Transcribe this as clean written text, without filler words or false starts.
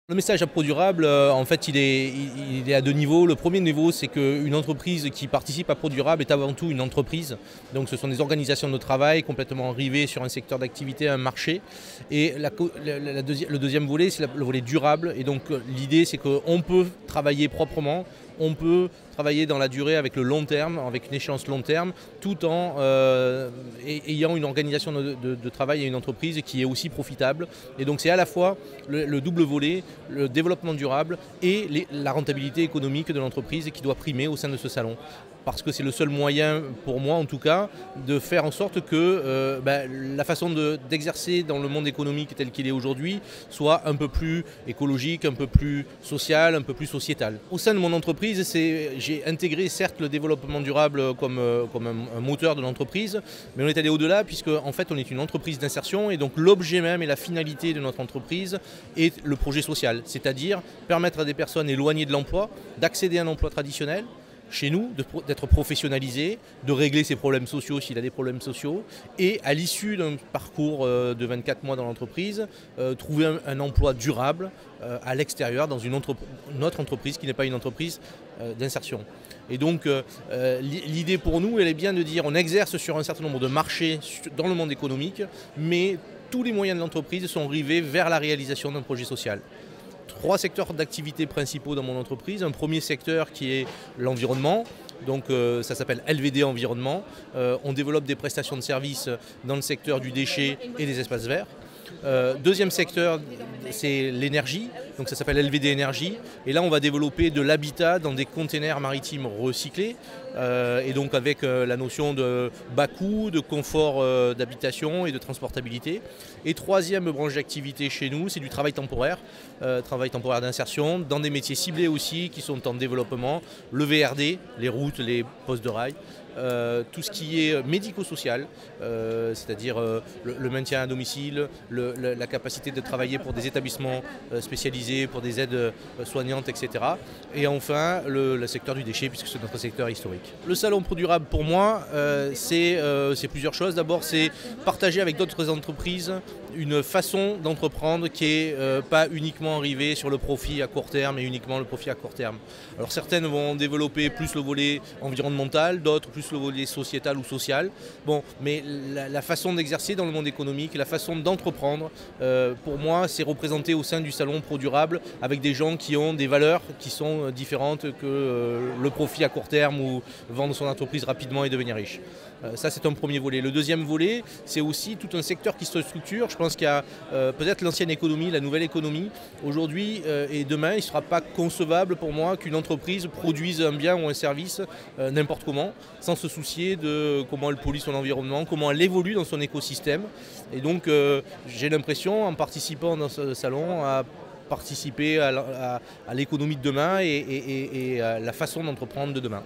Le message à ProDurable, en fait, il est à deux niveaux. Le premier niveau, c'est qu'une entreprise qui participe à ProDurable est avant tout une entreprise. Donc ce sont des organisations de travail complètement rivées sur un secteur d'activité, un marché. Et le deuxième volet, c'est le volet durable. Et donc l'idée, c'est qu'on peut travailler proprement, on peut travailler dans la durée avec le long terme, avec une échéance long terme, tout en ayant une organisation de travail et une entreprise qui est aussi profitable. Et donc c'est à la fois le double volet, le développement durable et la rentabilité économique de l'entreprise qui doit primer au sein de ce salon. Parce que c'est le seul moyen, pour moi en tout cas, de faire en sorte que la façon d'exercer dans le monde économique tel qu'il est aujourd'hui soit un peu plus écologique, un peu plus social, un peu plus sociétal. Au sein de mon entreprise, j'ai intégré certes le développement durable comme un moteur de l'entreprise, mais on est allé au-delà puisque en fait on est une entreprise d'insertion et donc l'objet même et la finalité de notre entreprise est le projet social, c'est-à-dire permettre à des personnes éloignées de l'emploi d'accéder à un emploi traditionnel, chez nous, d'être professionnalisé, de régler ses problèmes sociaux s'il a des problèmes sociaux, et à l'issue d'un parcours de 24 mois dans l'entreprise, trouver un emploi durable à l'extérieur, dans une autre entreprise qui n'est pas une entreprise d'insertion. Et donc l'idée pour nous, elle est bien de dire on exerce sur un certain nombre de marchés dans le monde économique, mais tous les moyens de l'entreprise sont rivés vers la réalisation d'un projet social. Trois secteurs d'activité principaux dans mon entreprise. Un premier secteur qui est l'environnement. Donc ça s'appelle LVD Environnement. On développe des prestations de services dans le secteur du déchet et des espaces verts. Deuxième secteur, c'est l'énergie, donc ça s'appelle LVD Énergie. Et là, on va développer de l'habitat dans des containers maritimes recyclés. Et donc avec la notion de bas coût, de confort d'habitation et de transportabilité. Et troisième branche d'activité chez nous, c'est du travail temporaire d'insertion, dans des métiers ciblés aussi qui sont en développement. Le VRD, les routes, les postes de rail. Tout ce qui est médico-social, c'est-à-dire le maintien à domicile, la capacité de travailler pour des établissements spécialisés, pour des aides soignantes, etc. Et enfin, le secteur du déchet, puisque c'est notre secteur historique. Le salon ProDurable, pour moi, c'est plusieurs choses. D'abord, c'est partager avec d'autres entreprises une façon d'entreprendre qui n'est pas uniquement arrivée sur le profit à court terme et uniquement le profit à court terme. Alors certaines vont développer plus le volet environnemental, d'autres plus le volet sociétal ou social. Bon, mais la façon d'exercer dans le monde économique, la façon d'entreprendre, pour moi, c'est représenté au sein du salon ProDurable avec des gens qui ont des valeurs qui sont différentes que le profit à court terme ou vendre son entreprise rapidement et devenir riche. Ça, c'est un premier volet. Le deuxième volet, c'est aussi tout un secteur qui se structure. Je pense qu'il y a peut-être l'ancienne économie, la nouvelle économie. Aujourd'hui et demain, il ne sera pas concevable pour moi qu'une entreprise produise un bien ou un service n'importe comment, sans se soucier de comment elle pollue son environnement, comment elle évolue dans son écosystème. Et donc, j'ai l'impression, en participant dans ce salon, à participer à l'économie de demain et à la façon d'entreprendre de demain.